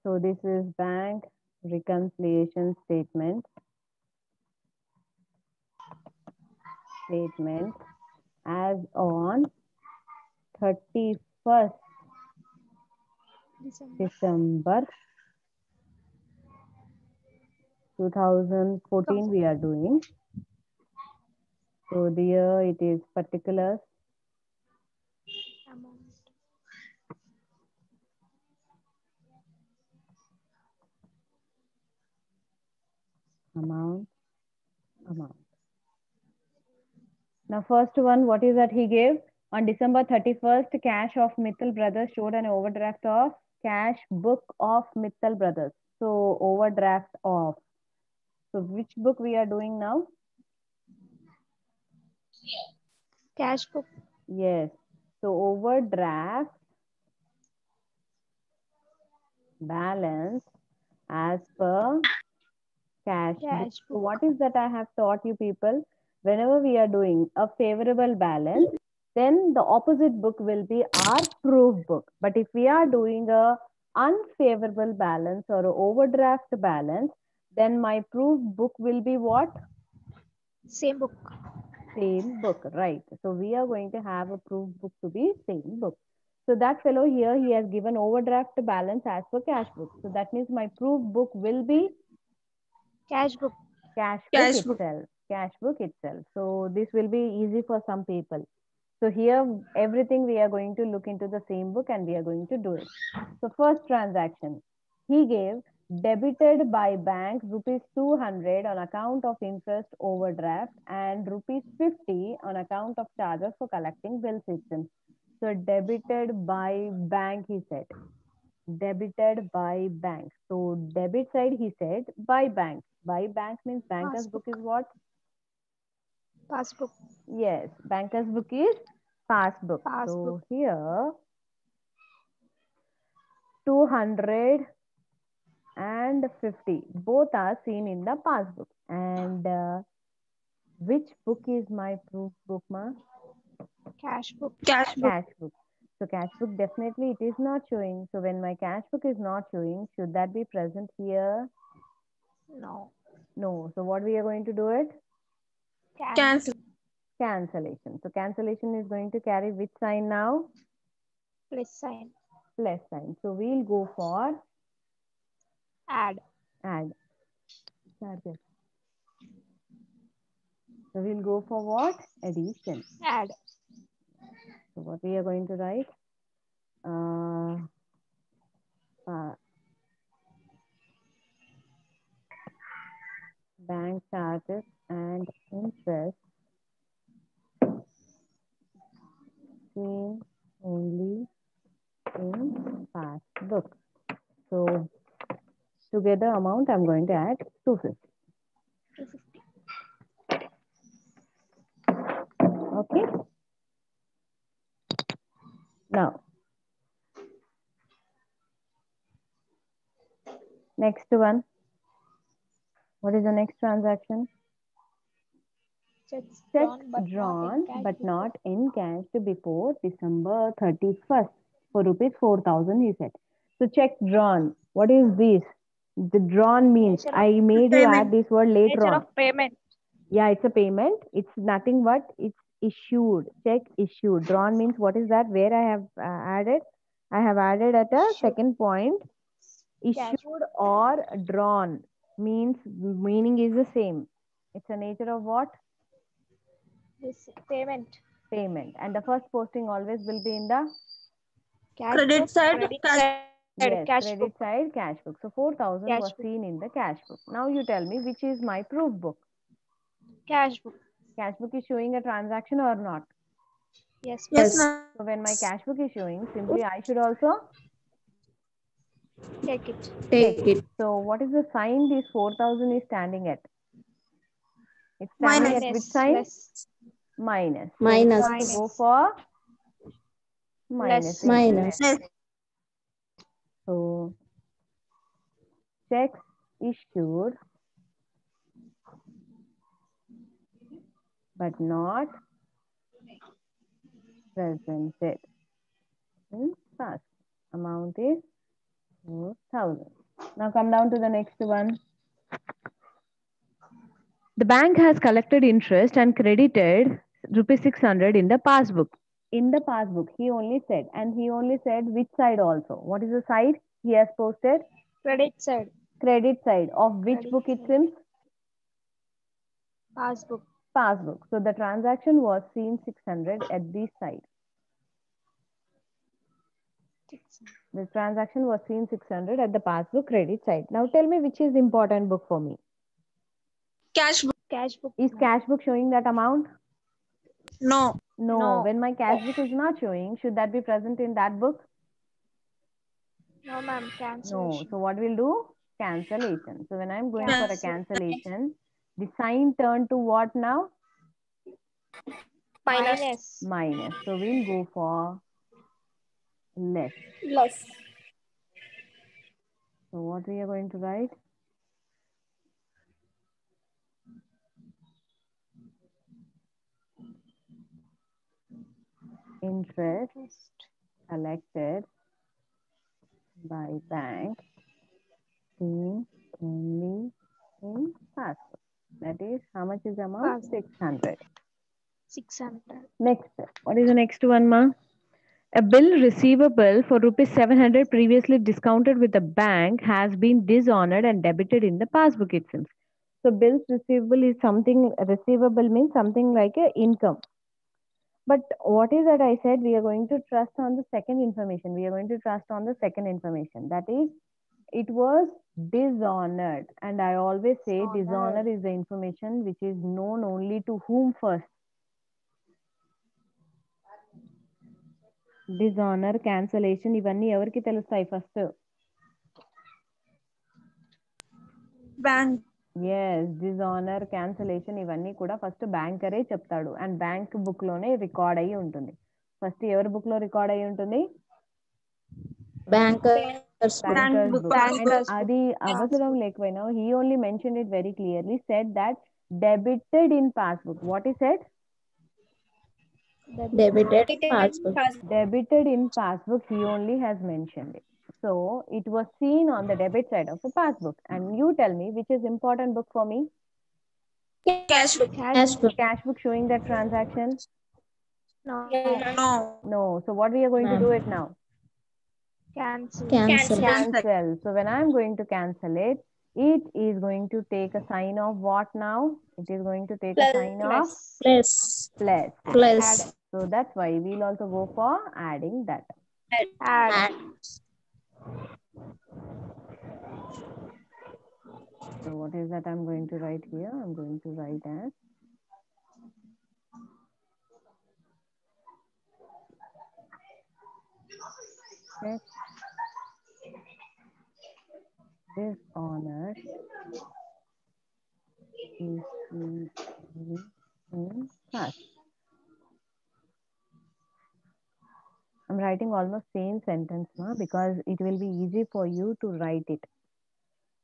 So this is bank reconciliation statement as on 31st December 2014 we are doing. So the year it is particulars, amount. Now first one, what is that he gave? On December 31st, cash of Mittal Brothers showed an overdraft of cash book of Mittal Brothers. So overdraft of. So which book we are doing now? Cash book. Yes. So overdraft balance as per cash book. So what is that I have taught you people? Whenever we are doing a favorable balance, then the opposite book will be our proof book. But if we are doing a unfavorable balance or a overdraft balance, then my proof book will be what? Same book. Same book, right? So we are going to have a proof book to be same book. So that fellow here, he has given overdraft balance as per cash book. So that means my proof book will be Cash book. Cash book itself. So this will be easy for some people. So here everything we are going to look into the same book and we are going to do it. So first transaction, he gave debited by bank rupees 200 on account of interest overdraft and rupees 50 on account of charges for collecting bill system. So debited by bank, he said. Debited by bank. So debit side he said by bank. By bank means banker's book is what? Passbook. Yes, banker's book is passbook. So here 200 and 50 both are seen in the passbook. And which book is my proof book, ma? Cash book. Cash book. So cash book definitely it is not showing. So when my cash book is not showing, should that be present here? No. No. So what we are going to do it? Cancellation. So cancellation is going to carry which sign now? Plus sign. Plus sign. So we'll go for Add. So we'll go for what? Addition. Add. So what we are going to write? Bank charges and interest seen only in passbook. So together amount I'm going to add 250. Okay. Now next one. What is the next transaction? Checks drawn but not encashed before December 31st for rupees 4,000, he said. So check drawn. What is this? The drawn means I made you add this word later on. Of payment. Yeah, it's a payment. It's nothing but it's issued. Check issued. Drawn means what is that? Where I have added? I have added at a second point. Issued or drawn means meaning is the same. It's a nature of what? This payment. Payment. And the first posting always will be in the Credit side. Yes, credit side cash book. So 4,000 was seen in the cash book. Now you tell me which is my proof book. Cash book. Cash book is showing a transaction or not? Yes. So when my cash book is showing, simply I should also take it. Take it. So what is the sign this 4,000 is standing at? It's standing at which sign? Less. Minus. Minus. So we have to go for minus. Minus. So checks issued but not presented in past. Amount is 4,000. Now come down to the next one. The bank has collected interest and credited rupees 600 in the passbook. In the passbook, he only said, and he only said which side also. What is the side he has posted? Credit side. Credit side of which Credit book it side. seems? Passbook. Passbook. So the transaction was seen 600 at this side. The transaction was seen 600 at the passbook credit side. Now tell me which is important book for me. Cash book. Cash book. Is cash book showing that amount? No. No. When my cash book is not showing, should that be present in that book? No, ma'am. No. Cancellation. So what we'll do? Cancellation. So when I'm going for a Cancel. cancellation, the sign turned to what now? Minus. Minus. So we'll go for less. Less. So what we are going to write? Interest collected by bank seen only in passbook. That is, how much is the amount? Passbook. 600. 600. Next, what is the next one, ma? A bill receivable for rupees 700 previously discounted with the bank has been dishonored and debited in the passbook, it seems. So bills receivable is something, receivable means something like a income. But what is that I said? We are going to trust on the second information. We are going to trust on the second information. That is, it was dishonored. And I always say dishonor is the information which is known only to whom first? Dishonor, cancellation, ఇవన్నీ ఎవరికి తెలుస్తాయి first? Bank. Yes, dishonor, cancellation ఇవన్నీ కూడా first బ్యాంకరే చెప్తాడు. And bank book లోనే record అయ్యి ఉంటుంది. First ఎవరి బుక్ లో రికార్డ్ అయ్యి ఉంటుంది? Bankers book. Bankers book. Bankers And అది అవసరం లేకపోయినా he only mentioned it very clearly, said that debited in passbook. What he said? Debited passbook. Debited in passbook, he only has mentioned it. So it was seen on the debit side of the passbook. And you tell me which is important book for me? Cash book. Cash book. Cash book showing that transaction? No. No. No. So what we are going to do it now? Cancel. Cancel. So when I am going to cancel it, it is going to take a sign of what now? It is going to take a sign of plus. So that's why we'll also go for adding that. Add. So what is that I'm going to write here? I'm going to write as check dishonored is in past. I'm writing almost same sentence now because it will be easy for you to write it.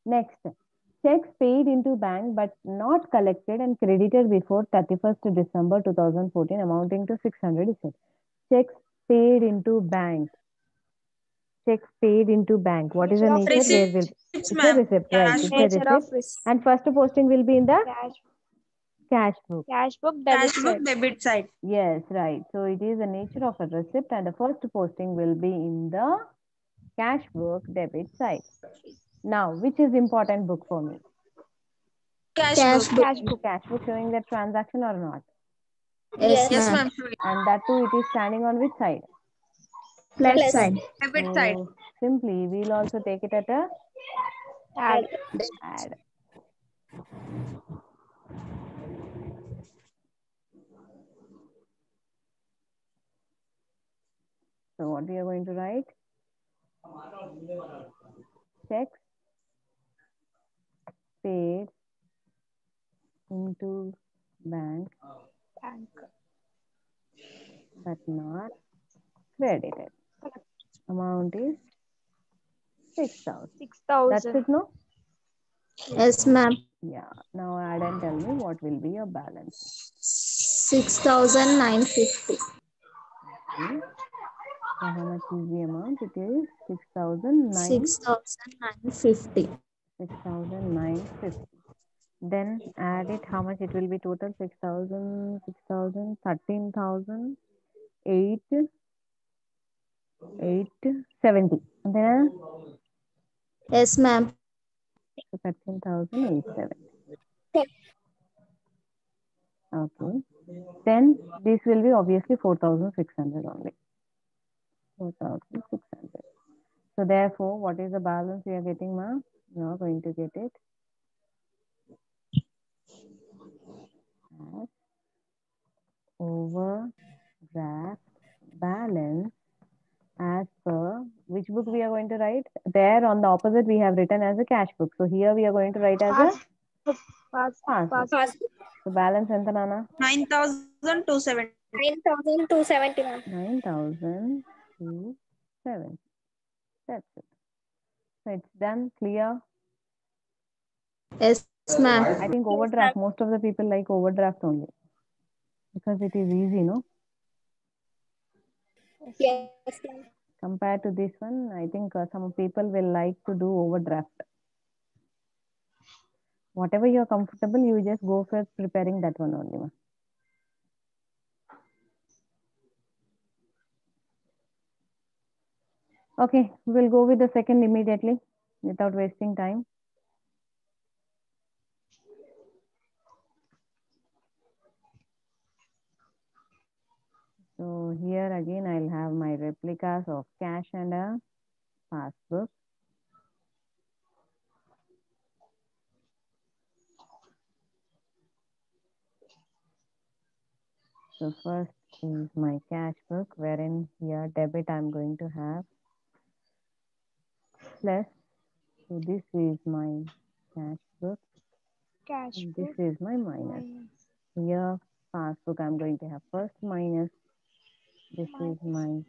Next, checks paid into bank but not collected and credited before 31st December 2014 amounting to 600 is it. Checks paid into bank. Checks paid into bank. What is the nature? Where will it's a receipt, right? It's a receipt. And first posting will be in the cash book. Cash book. Debit side. Yes, right. So it is the nature of a receipt and the first posting will be in the cash book debit side. Now, which is important book for me? Cash book. Is cash book showing that transaction or not? Yes, ma'am. And that too, it is standing on which side? Plus side. Debit side. Simply, we'll also take it at a Add. So what we are going to write? Checks paid into bank but not credited. Amount is 6,000. 6,000. That's it, no? Yes, ma'am. Yeah. Now add and tell me what will be your balance. 6,950. So how much is the amount? It is 6,950. 6,950. Then add it. How much it will be total? 6,000, 6,000, 13,000, 870. And then Yes, ma'am. 13,870. Okay. Then this will be obviously 4,600 only. 4,600. So therefore, what is the balance we are getting, ma? We are going to get it as overdraft balance as per which book we are going to write? There on the opposite we have written as a cash book. So here we are going to write as a Passbook. So balance enta nana? 9,270. 9,270, ma'am. 9,270. That's it. So it's done. Clear? Yes, ma'am. I think overdraft. Most of the people like overdraft only because it is easy, no? Yes, ma'am. Compared to this one, I think some people will like to do overdraft. Whatever you're comfortable, you just go for preparing that one only, ma. Okay, we'll go with the second immediately without wasting time. So here again, I'll have my replicas of cash and a passbook. So first is my cash book, wherein here debit I'm going to have plus. So this is my cash book. Cash And book. this is my minus. Here passbook I'm going to have first minus. This is my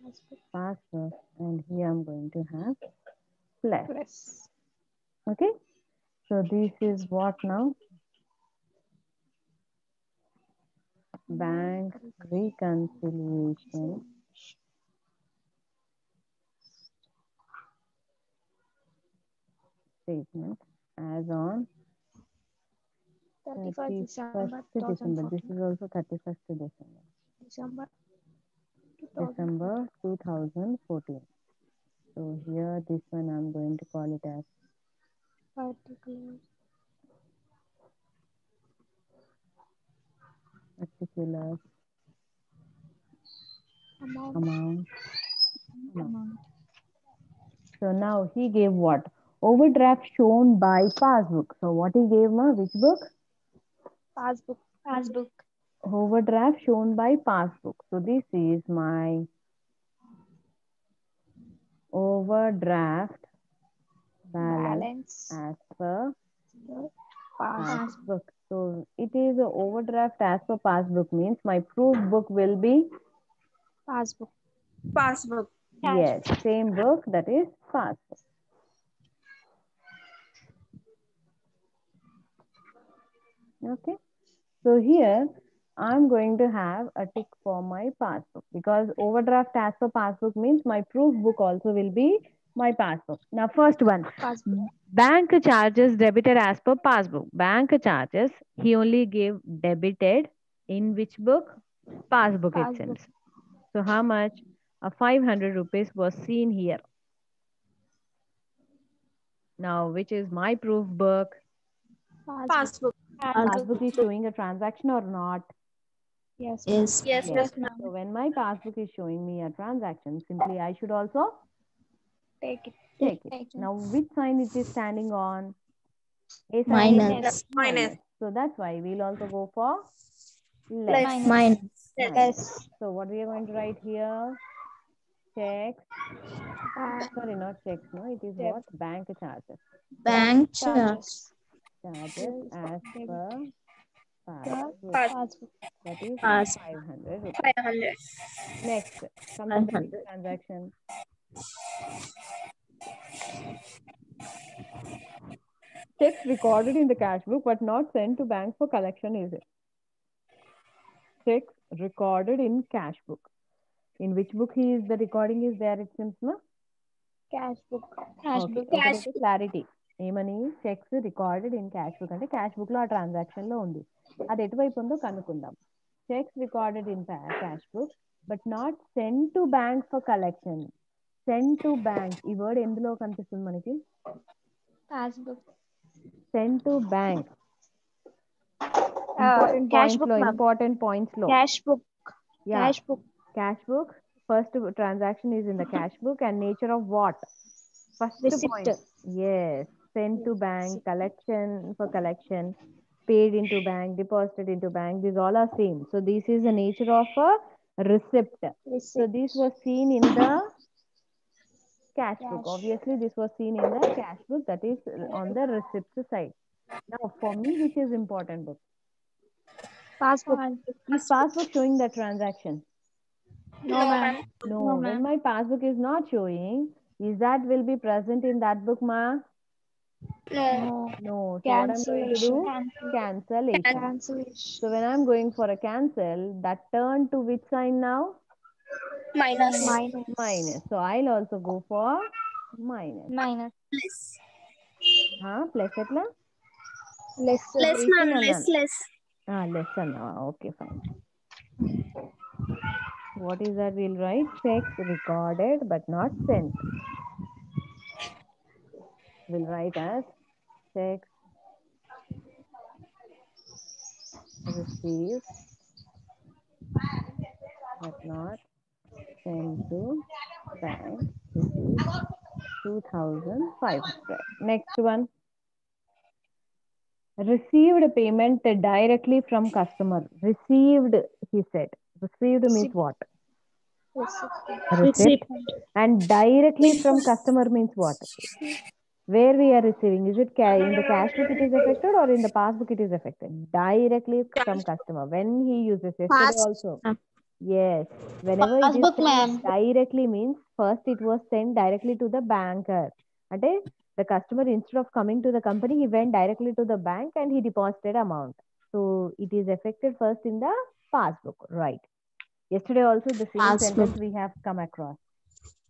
passbook, and here I'm going to have plus. Plus. Okay. So this is what now? Bank reconciliation statement as on 31st December 31st December. This 2014. is also 31st December. December 2014. So here this one I'm going to call it as particular amount. So now he gave what? Overdraft shown by passbook. So what he gave, ma? Which book? Passbook. Overdraft shown by passbook. So this is my overdraft balance as per passbook. So it is a overdraft as per passbook means my proof book will be Passbook. yes, same book, that is passbook. Okay. So here I'm going to have a tick for my passbook because overdraft as per passbook means my proof book also will be my passbook. Now first one, bank charges debited as per passbook. Bank charges, he only gave debited in which book? Passbook itself. So how much? 500 rupees was seen here. Now which is my proof book? Passbook. Passbook is showing a transaction or not? Yes. Yes. So when my passbook is showing me a transaction, simply I should also Take it. take it. Now which sign it is standing on? A sign. Minus. So that's why we'll also go for less. Minus. So what we are going to write here? Checks. Sorry, not checks. No, it is what? Bank charges. Bank charges. Charges as per passbook. Passbook. That is Pass. 500 rupees. 500. Next, come to the next transaction. Checks recorded in the cash book but not sent to bank for collection is it? Checks recorded in cash book. In which book he is the recording is there, it seems, no? Cash book. Okay. ఒకటైతే clarity ఏమని checks recorded in cash book అంటే cash book లో ఆ transaction లో ఉంది. అది ఎటువైపు ఉందో కనుక్కుందాం. Checks recorded in cash book but not send to bank for collection. Send to bank ఈ వర్డ్ ఎందులో కనిపిస్తుంది మనకి? Passbook. Send to bank. Cash book, ma'am. Important points లో. Cash book. Yeah. Cash book. Cash book. First transaction is in the cash book and nature of what? First Receipt. point. Yes. Sent to bank, collection for collection, paid into bank, deposited into bank. These all are same. So this is the nature of a receipt. So this was seen in the cash book. Obviously, this was seen in the cash book. That is on the receipt side. Now, for me, which is important book? Passbook. Is passbook showing the transaction? No, ma'am. No. No, When ma'am. my passbook is not showing, is that will be present in that book, ma? No. No. So what I'm going to do? Cancellation. Cancellation. So when I'm going for a cancel, that turn to which sign now? Minus. Minus. So I'll also go for minus. Minus. Less. Plus etla? Less. Less, ma'am. Less. Less anna. Okay, fine. What is that we'll write? Checks recorded but not sent. We'll write as checks received but not sent to bank. This is 2,500. Next one. Received payment directly from customer. Received, he said. Received means what? Receipt. And directly from customer means what? Where we are receiving? Is it in the cash book it is affected or in the passbook it is affected? Directly from customer. When he uses yesterday also. Yes. Whenever it is sent directly means first it was sent directly to the banker. Okay? The customer, instead of coming to the company, he went directly to the bank and he deposited amount. So it is affected first in the passbook, right? Yesterday also the same sentence we have come across.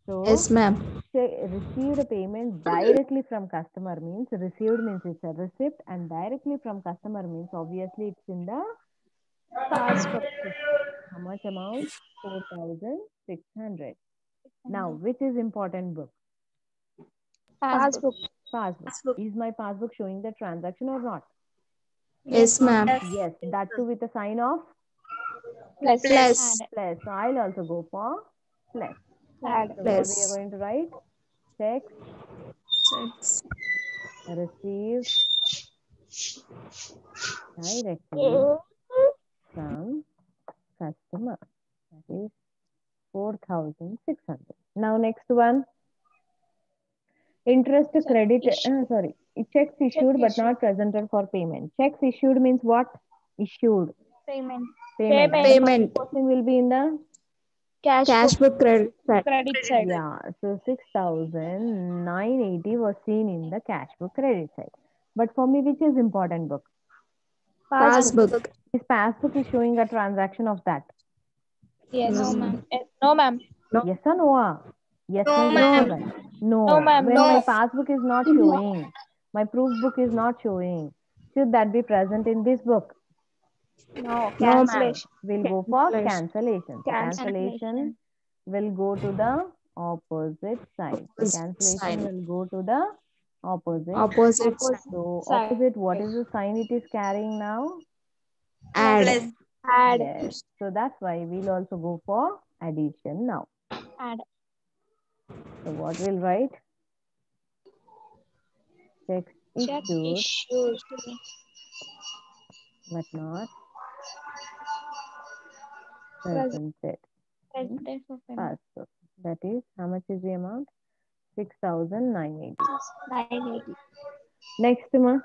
So Yes, ma'am. Received payment directly from customer means received means it's a receipt and directly from customer means obviously it's in the passbook. How much amount? 4,600. Now, which is important book? Passbook. Passbook. Is my passbook showing the transaction or not? Yes, ma'am. Yes, that too with a sign of Plus. Plus. plus. So I'll also go for plus. Add. So what we are going to write? Checks received directly from customer. That is 4,600. Now next one. Interest credit, checks issued but not presented for payment. Checks issued means what? Issued. Payment. Payment. Posting will be in the Cash book credit side. Credit side. Yeah, so 6,980 was seen in the cash book credit side. But for me, which is important book? Passbook. His passbook is showing a transaction of that. Yes. No, ma'am. No, ma'am. Yes or no? Yes, No, no, ma'am. no. No, ma'am. When No. my passbook is not showing, my proof book is not showing, should that be present in this book? No. Cancellation. We'll go for Cancellation. cancellation. So cancellation will go to the opposite side. Cancellation will go to the opposite side. So opposite, what is the sign it is carrying now? Add. Add. Yes. So that's why we'll also go for addition now. Add. So what we'll write? Checks Check issued issued. but not presented. Presented for payment. Passbook. That is, how much is the amount? 6,980. 980. Next one.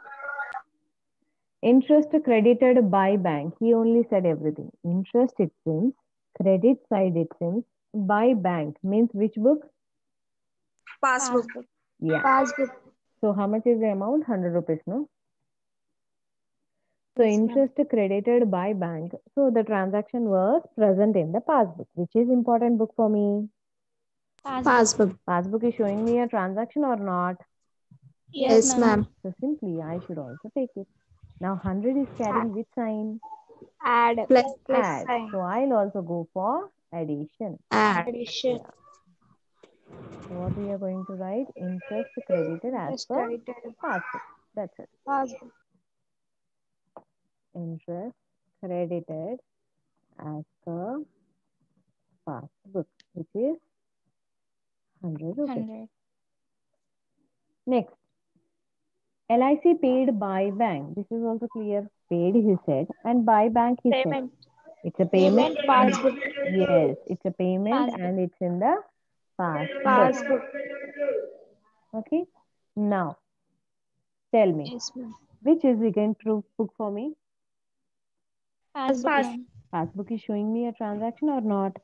Interest credited by bank. He only said everything. Interest it seems. Credit side it seems. By bank means which book? Passbook. Yeah. Passbook. So how much is the amount? 100 rupees, no? So Yes, ma'am. interest credited by bank. So the transaction was present in the passbook, which is important book for me. Passbook. Passbook is showing me a transaction or not. Yes, Yes, ma'am. ma'am. So simply I should also take it. Now 100 is carrying which sign? Add. Plus Add. Sign. So I'll also go for addition. add. Addition. Yeah. So what we are going to write? Interest credited as Interest per credited. passbook. That's it. Passbook. Interest credited as per passbook, which is 100 rupees. 100. Next, LIC paid by bank. This is also clear. Paid, he said, and by bank, he said. Payment. It's a payment. Payment. Passbook. Yes, it's a payment Passbook. and it's in the passbook. Passbook. Okay. Now, tell me, Yes, ma'am. which is the again proof book for me? Passbook, ma'am. Passbook is showing me a transaction or not?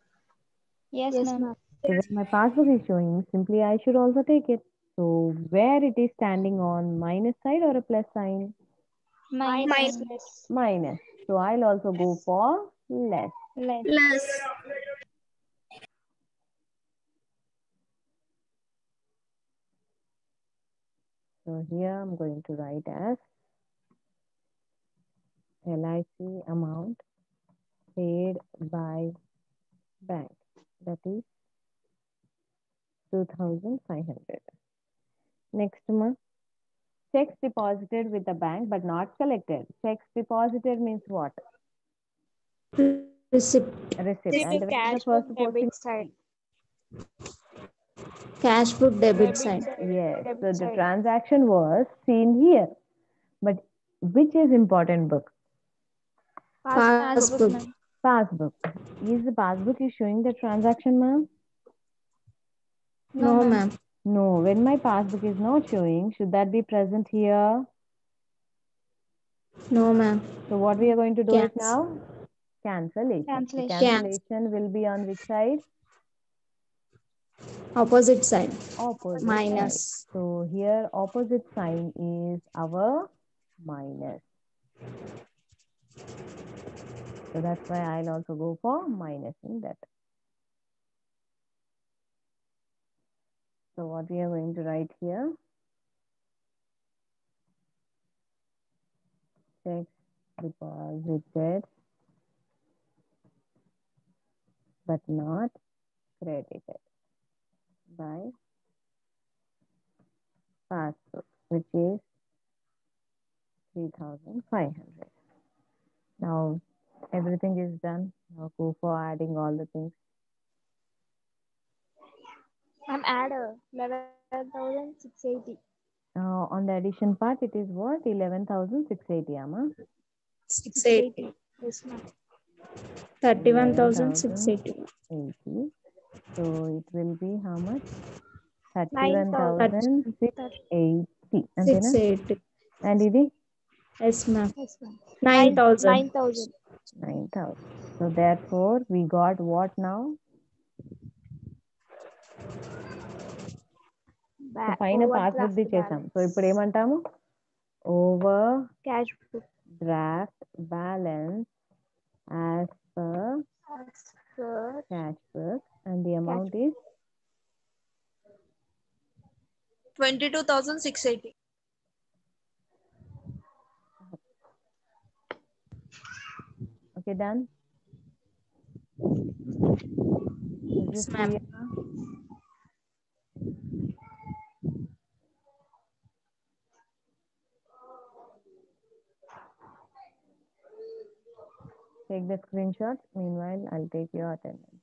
Yes, Yes, ma'am. ma'am. So when my passbook is showing, simply I should also take it. So where it is standing on minus side or a plus sign? Minus. Minus. So I'll also go for less. Less. Plus So here I'm going to write as LIC amount paid by bank. That is 2,500. Next month, checks deposited with the bank but not collected. Checks deposited means what? receipt. Receipt. And when is the first posting? Side. Cash book debit Debit side. side. Yes. Debit So the side. transaction was seen here. But which is important book? Passbook. ma'am. Passbook. Is the passbook is showing the transaction, ma'am? No, ma'am. No. When my passbook is not showing, should that be present here? No, ma'am. So what we are going to do it Cancel. now? Cancellation. The Cancellation. cancellation will be on which side? Opposite side. Opposite Minus. side. So here opposite sign is our minus. So that's why I'll also go for minus in that. So what we are going to write here? Checks deposited but not credited by passbook, which is 3,500. Now everything is done. Now go for adding all the things. I'm add 11,680. On the addition part, it is what? 11,680, Amma? 680. Yes, ma'am. 31,680. 80. So it will be how much? 9,000. 31,680. Antena? 680. And ఇది? Yes, ma'am. Yes, ma'am. 9,000. 9,000. 9,000. So therefore, we got what now? So పైన passbook the చేసాం. So ఇప్పుడు ఏమంటాము? Over Cash book. Draft balance as per As per cash book and the amount is 22,680. okay done. Is this Yes, ma'am. clear? Take the screenshots. Meanwhile, I'll take your attendance.